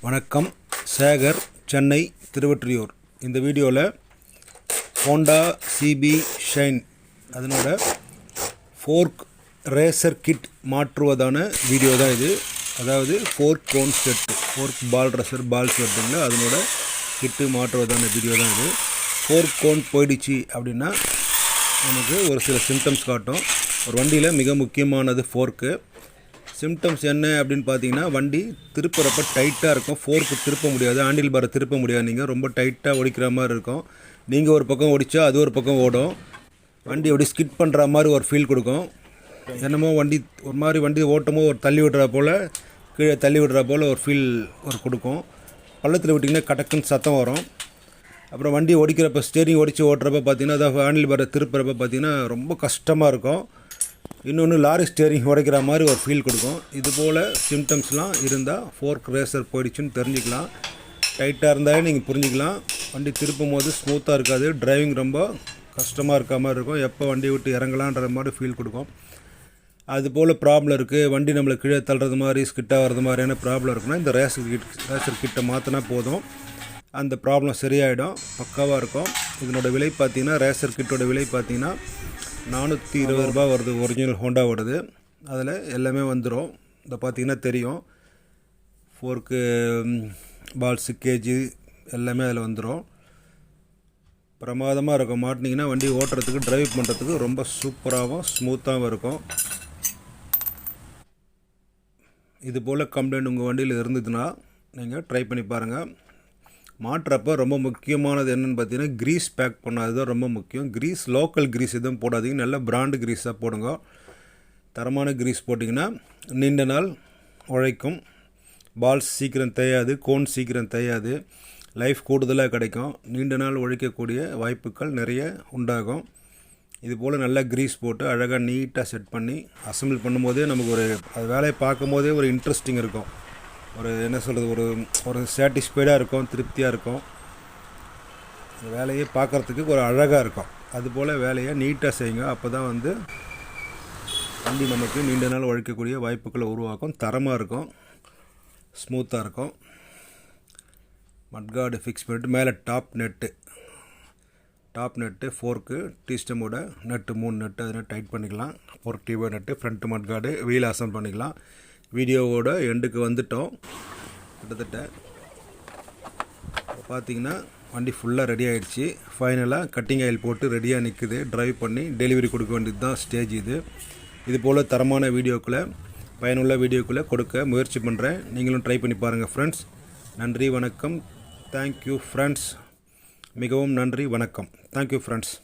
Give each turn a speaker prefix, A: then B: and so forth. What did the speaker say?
A: வணக்கம். சேகர், சென்னை, திருவொற்றியூர். இந்த வீடியோவில் ஹோண்டா சிபி ஷைன் அதனோட ஃபோர்க் ரேசர் கிட் மாற்றுவதான வீடியோ தான் இது. அதாவது ஃபோர்க் கோன் செட்டு, ஃபோர்க் பால் ரேசர் பால் செட்டுங்களா, அதனோட கிட்டு மாற்றுவதான வீடியோ தான் இது. ஃபோர்க் கோன் போயிடுச்சு அப்படின்னா நமக்கு ஒரு சில சிம்டம்ஸ் காட்டும். ஒரு வண்டியில் மிக முக்கியமானது ஃபோர்க்கு. சிம்டம்ஸ் என்ன அப்படின்னு பார்த்தீங்கன்னா, வண்டி திருப்புறப்ப டைட்டாக இருக்கும். ஃபோர்க்கு திருப்ப முடியாது, ஹேண்டில் பாரை திருப்ப முடியாது. நீங்கள் ரொம்ப டைட்டாக ஓடிக்கிற மாதிரி இருக்கும். நீங்கள் ஒரு பக்கம் ஓடிச்சா அது ஒரு பக்கம் ஓடும். வண்டி அப்படி ஸ்கிட் பண்ணுற மாதிரி ஒரு ஃபீல் கொடுக்கும். என்னமோ வண்டி ஒரு மாதிரி வண்டி ஓட்டமோ ஒரு தள்ளி விடுறா போல், கீழே தள்ளி விடுறா போல் ஒரு ஃபீல் கொடுக்கும். பள்ளத்தில் விட்டிங்கன்னா கடக்குன்னு சத்தம் வரும். அப்புறம் வண்டி ஓடிக்கிறப்ப ஸ்டேரிங் ஓடிச்சு ஓட்டுறப்ப பார்த்தீங்கன்னா, அதாவது ஹேண்டில் பாரை திருப்புறப்ப பார்த்தீங்கன்னா ரொம்ப கஷ்டமாக இருக்கும். இன்னொன்று லாரி ஸ்டேரிங் உடைக்கிற மாதிரி ஒரு ஃபீல் கொடுக்கும். இது போல் சிம்டம்ஸ்லாம் இருந்தால் ஃபோர்க் ரேசர் போயிடுச்சுன்னு தெரிஞ்சுக்கலாம். டைட்டாக இருந்தாலே நீங்கள் புரிஞ்சிக்கலாம். வண்டி திருப்பும் போது ஸ்மூத்தாக இருக்காது, டிரைவிங் ரொம்ப கஷ்டமாக இருக்க மாதிரி இருக்கும். எப்போ வண்டி விட்டு இறங்கலான்ற மாதிரி ஃபீல் கொடுக்கும். அது போல் ப்ராப்ளம் இருக்குது. வண்டி நம்மளை கீழே தள்ளுறது மாதிரி, ஸ்கிட்டாக வர்றது மாதிரியான ப்ராப்ளம் இருக்குன்னா இந்த ரேசர் கிட்டை மாற்றினா போதும், அந்த ப்ராப்ளம் சரியாயிடும், பக்காவாக இருக்கும். இதனோட விலை பார்த்தீங்கன்னா, ரேசர் கிட்டோட விலை பார்த்தீங்கன்னா 420 ரூபா வருது. ஒரிஜினல் ஹோண்டா வருது. அதில் எல்லாமே வந்துடும். இதை பார்த்தீங்கன்னா தெரியும். ஃபோர்க்கு பால்ஸு கேஜி எல்லாமே அதில் வந்துடும். பிரமாதமாக இருக்கும். மாட்டினீங்கன்னா வண்டி ஓட்டுறதுக்கு, டிரைவ் பண்ணுறதுக்கு ரொம்ப சூப்பராகவும் ஸ்மூத்தாகவும் இருக்கும். இது போல் கம்ப்ளைண்ட் உங்கள் வண்டியில் இருந்ததுன்னா நீங்கள் ட்ரை பண்ணி பாருங்கள். மாட்டுறப்ப ரொம்ப முக்கியமானது என்னென்னு பார்த்தீங்கன்னா, க்ரீஸ் பேக் பண்ணாது தான் ரொம்ப முக்கியம். க்ரீஸ் லோக்கல் க்ரீஸ் எதுவும் போடாதீங்க, நல்ல பிராண்டு க்ரீஸாக போடுங்க. தரமான க்ரீஸ் போட்டிங்கன்னா நீண்ட நாள் உழைக்கும். பால்ஸ் சீக்கிரம் தேயாது, கோன் சீக்கிரம் தேயாது, லைஃப் கூடுதலாக கிடைக்கும். நீண்ட நாள் உழைக்கக்கூடிய வாய்ப்புகள் நிறைய உண்டாகும். இது போல் நல்லா க்ரீஸ் போட்டு அழகாக நீட்டாக செட் பண்ணி அசம்பிள் பண்ணும்போதே நமக்கு ஒரு அது வேலையை பார்க்கும் போதே ஒரு இன்ட்ரெஸ்டிங் இருக்கும். ஒரு என்ன சொல்கிறது, ஒரு சாட்டிஸ்ஃபைடாக இருக்கும், திருப்தியாக இருக்கும். இந்த வேலையை பார்க்குறதுக்கு ஒரு அழகாக இருக்கும். அதுபோல் வேலையை நீட்டாக செய்யுங்க. அப்போ தான் வண்டி நமக்கு நீண்ட நாள் உழைக்கக்கூடிய வாய்ப்புகளை உருவாக்கும். தரமாக இருக்கும், ஸ்மூத்தாக இருக்கும். மட்கார்டு ஃபிக்ஸ் பண்ணிவிட்டு மேலே டாப் நெட்டு ஃபோர்க்கு டீஸ்டமோட நெட்டு 3 நெட்டு அதில் டைட் பண்ணிக்கலாம். ஃபோர்க் டியூபோ nut, front mudguard, wheel assemble பண்ணிக்கலாம். வீடியோவோட எண்டுக்கு வந்துட்டோம் கிட்டத்தட்ட. பார்த்தீங்கன்னா வண்டி ஃபுல்லாக ரெடி ஆகிடுச்சு. ஃபைனலாக கட்டிங் ஆயில் போட்டு ரெடியாக நிற்குது. ட்ரைவ் பண்ணி டெலிவரி கொடுக்க வேண்டியது தான் ஸ்டேஜ் இது. இது போல் தரமான வீடியோக்களை, பயனுள்ள வீடியோக்களை கொடுக்க முயற்சி பண்ணுறேன். நீங்களும் ட்ரை பண்ணி பாருங்கள் ஃப்ரெண்ட்ஸ். நன்றி, வணக்கம். Thank you friends. மிகவும் நன்றி, வணக்கம். Thank you friends.